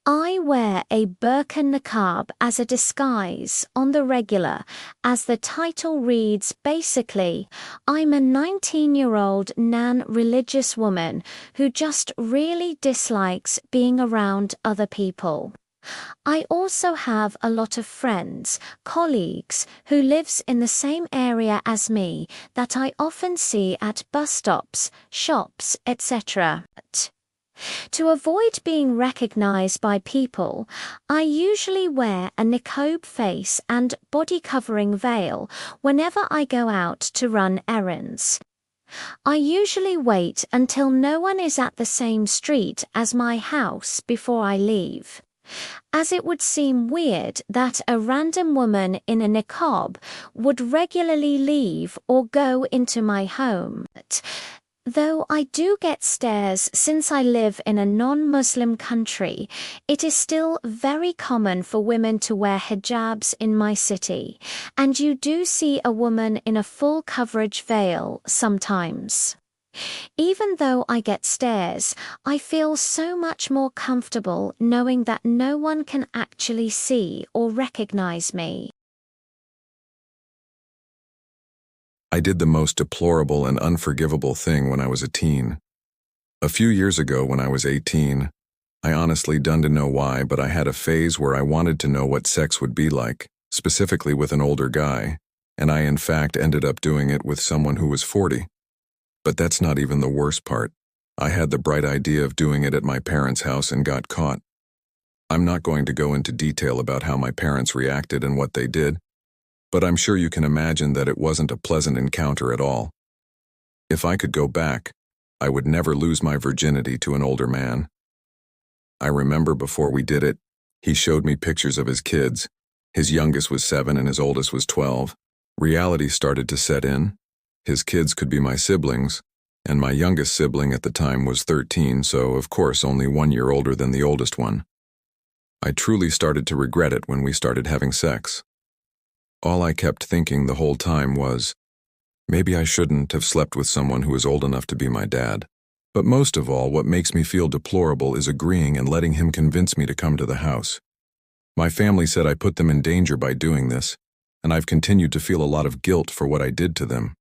I wear a burqa niqab as a disguise on the regular, as the title reads basically, I'm a 19-year-old non-religious woman who just really dislikes being around other people. I also have a lot of friends, colleagues, who lives in the same area as me that I often see at bus stops, shops, etc. To avoid being recognized by people, I usually wear a niqab face and body covering veil whenever I go out to run errands. I usually wait until no one is at the same street as my house before I leave, as it would seem weird that a random woman in a niqab would regularly leave or go into my home. Though I do get stares since I live in a non-Muslim country, it is still very common for women to wear hijabs in my city, and you do see a woman in a full coverage veil sometimes. Even though I get stares, I feel so much more comfortable knowing that no one can actually see or recognize me. I did the most deplorable and unforgivable thing when I was a teen. A few years ago when I was 18, I honestly don't know why, but I had a phase where I wanted to know what sex would be like, specifically with an older guy, and I in fact ended up doing it with someone who was 40. But that's not even the worst part. I had the bright idea of doing it at my parents' house and got caught. I'm not going to go into detail about how my parents reacted and what they did, but I'm sure you can imagine that it wasn't a pleasant encounter at all. If I could go back, I would never lose my virginity to an older man. I remember before we did it, he showed me pictures of his kids. His youngest was 7 and his oldest was 12. Reality started to set in. His kids could be my siblings, and my youngest sibling at the time was 13, so of course only 1 year older than the oldest one. I truly started to regret it when we started having sex. All I kept thinking the whole time was, maybe I shouldn't have slept with someone who is old enough to be my dad. But most of all, what makes me feel deplorable is agreeing and letting him convince me to come to the house. My family said I put them in danger by doing this, and I've continued to feel a lot of guilt for what I did to them.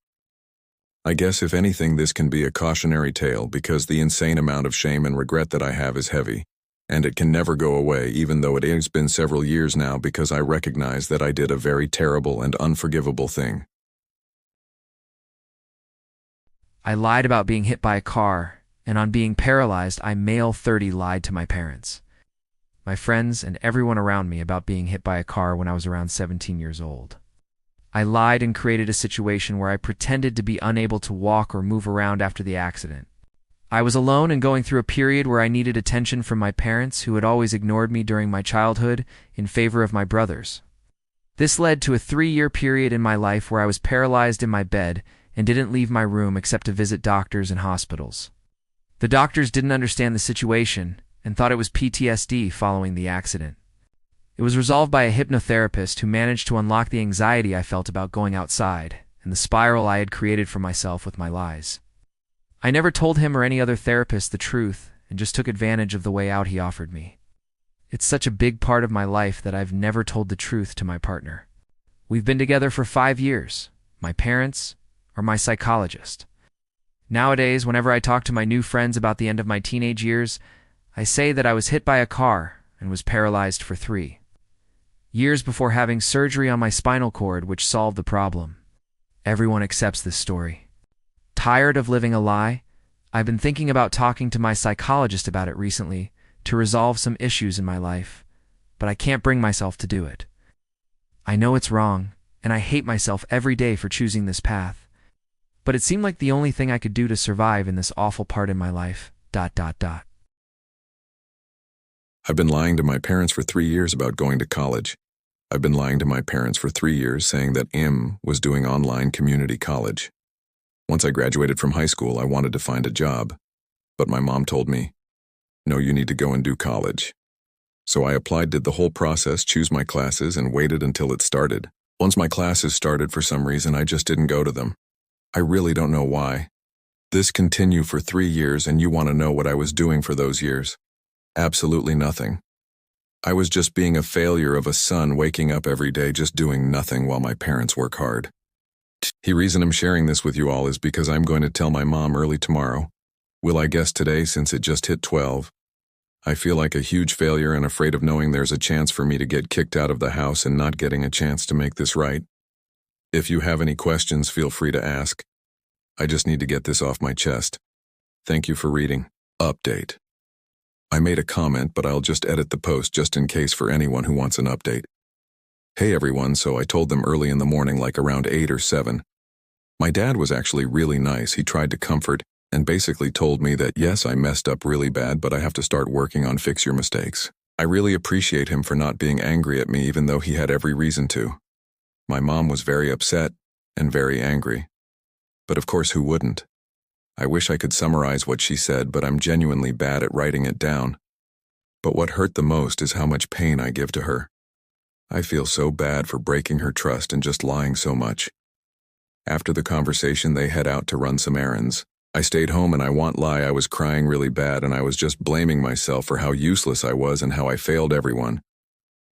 I guess if anything, this can be a cautionary tale because the insane amount of shame and regret that I have is heavy. And it can never go away, even though it has been several years now, because I recognize that I did a very terrible and unforgivable thing. I lied about being hit by a car, and on being paralyzed, I male 30 lied to my parents, my friends, and everyone around me about being hit by a car when I was around 17 years old. I lied and created a situation where I pretended to be unable to walk or move around after the accident. I was alone and going through a period where I needed attention from my parents, who had always ignored me during my childhood in favor of my brothers. This led to a 3-year period in my life where I was paralyzed in my bed and didn't leave my room except to visit doctors and hospitals. The doctors didn't understand the situation and thought it was PTSD following the accident. It was resolved by a hypnotherapist who managed to unlock the anxiety I felt about going outside and the spiral I had created for myself with my lies. I never told him or any other therapist the truth and just took advantage of the way out he offered me. It's such a big part of my life that I've never told the truth to my partner. We've been together for 5 years, my parents, or my psychologist. Nowadays, whenever I talk to my new friends about the end of my teenage years, I say that I was hit by a car and was paralyzed for 3 years before having surgery on my spinal cord, which solved the problem. Everyone accepts this story. Tired of living a lie, I've been thinking about talking to my psychologist about it recently to resolve some issues in my life, but I can't bring myself to do it. I know it's wrong, and I hate myself every day for choosing this path, but it seemed like the only thing I could do to survive in this awful part in my life. I've been lying to my parents for 3 years about going to college. I've been lying to my parents for 3 years saying that was doing online community college. Once I graduated from high school, I wanted to find a job, but my mom told me, no, you need to go and do college. So I applied, did the whole process, choose my classes, and waited until it started. Once my classes started, for some reason, I just didn't go to them. I really don't know why. This continued for 3 years, and you want to know what I was doing for those years? Absolutely nothing. I was just being a failure of a son waking up every day just doing nothing while my parents work hard. The reason I'm sharing this with you all is because I'm going to tell my mom early tomorrow. Will I guess today since it just hit 12? I feel like a huge failure and afraid of knowing there's a chance for me to get kicked out of the house and not getting a chance to make this right. If you have any questions, feel free to ask. I just need to get this off my chest. Thank you for reading. Update. I made a comment, but I'll just edit the post just in case for anyone who wants an update. Hey everyone, so I told them early in the morning, like around 8 or 7. My dad was actually really nice. He tried to comfort and basically told me that yes, I messed up really bad, but I have to start working on fix your mistakes. I really appreciate him for not being angry at me even though he had every reason to. My mom was very upset and very angry. But of course, who wouldn't? I wish I could summarize what she said, but I'm genuinely bad at writing it down. But what hurt the most is how much pain I give to her. I feel so bad for breaking her trust and just lying so much. After the conversation, they head out to run some errands. I stayed home and I won't lie, I was crying really bad and I was just blaming myself for how useless I was and how I failed everyone.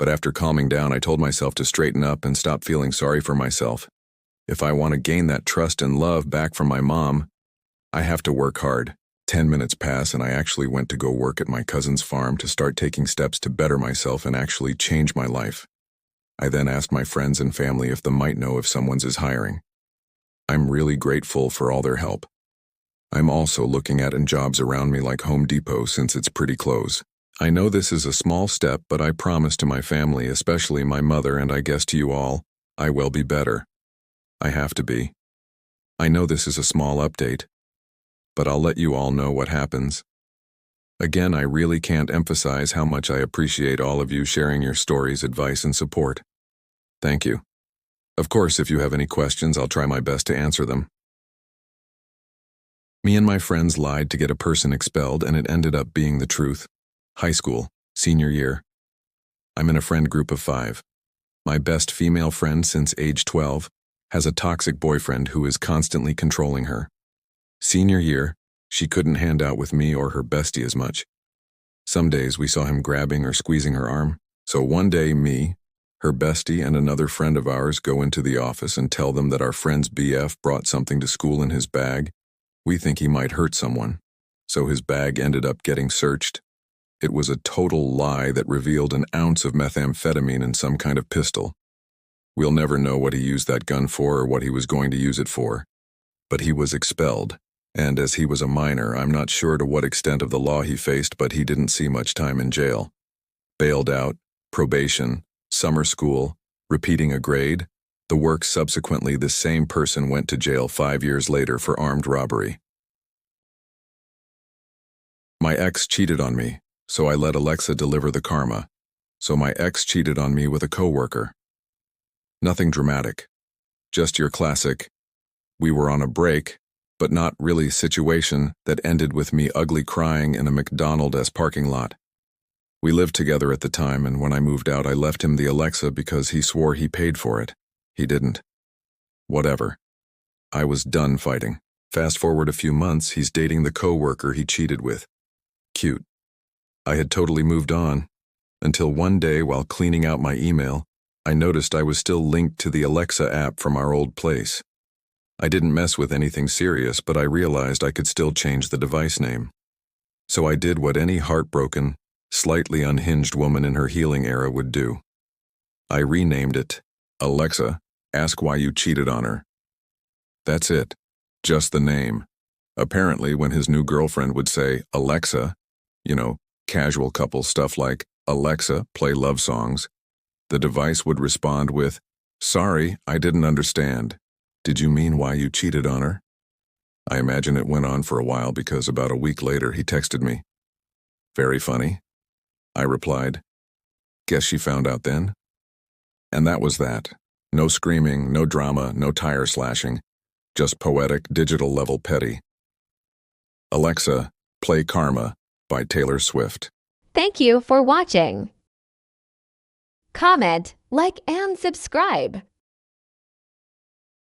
But after calming down, I told myself to straighten up and stop feeling sorry for myself. If I want to gain that trust and love back from my mom, I have to work hard. 10 minutes pass and I actually went to go work at my cousin's farm to start taking steps to better myself and actually change my life. I then asked my friends and family if they might know if someone's is hiring. I'm really grateful for all their help. I'm also looking at jobs around me like Home Depot since it's pretty close. I know this is a small step, but I promise to my family, especially my mother, and I guess to you all, I will be better. I have to be. I know this is a small update, but I'll let you all know what happens. Again, I really can't emphasize how much I appreciate all of you sharing your stories, advice, and support. Thank you. Of course, if you have any questions, I'll try my best to answer them. Me and my friends lied to get a person expelled, and it ended up being the truth. High school, senior year. I'm in a friend group of 5. My best female friend since age 12 has a toxic boyfriend who is constantly controlling her. Senior year, she couldn't hand out with me or her bestie as much. Some days we saw him grabbing or squeezing her arm. So one day me, her bestie, and another friend of ours go into the office and tell them that our friend's BF brought something to school in his bag. We think he might hurt someone. So his bag ended up getting searched. It was a total lie that revealed an ounce of methamphetamine in some kind of pistol. We'll never know what he used that gun for or what he was going to use it for. But he was expelled. And as he was a minor, I'm not sure to what extent of the law he faced, but he didn't see much time in jail. Bailed out, probation, summer school, repeating a grade. The work subsequently, the same person went to jail 5 years later for armed robbery. My ex cheated on me, so I let Alexa deliver the karma. So my ex cheated on me with a coworker. Nothing dramatic. Just your classic, we were on a break, but not really situation that ended with me ugly crying in a McDonald's parking lot. We lived together at the time, and when I moved out, I left him the Alexa because he swore he paid for it. He didn't. Whatever. I was done fighting. Fast forward a few months, he's dating the coworker he cheated with. Cute. I had totally moved on, until one day while cleaning out my email, I noticed I was still linked to the Alexa app from our old place. I didn't mess with anything serious, but I realized I could still change the device name. So I did what any heartbroken, slightly unhinged woman in her healing era would do. I renamed it, Alexa, ask why you cheated on her. That's it. Just the name. Apparently, when his new girlfriend would say, Alexa, casual couple stuff like, Alexa, play love songs, the device would respond with, sorry, I didn't understand. Did you mean why you cheated on her? I imagine it went on for a while because about a week later he texted me. Very funny. I replied, guess she found out then? And that was that. No screaming, no drama, no tire slashing. Just poetic, digital-level petty. Alexa, play Karma by Taylor Swift. Thank you for watching. Comment, like, and subscribe.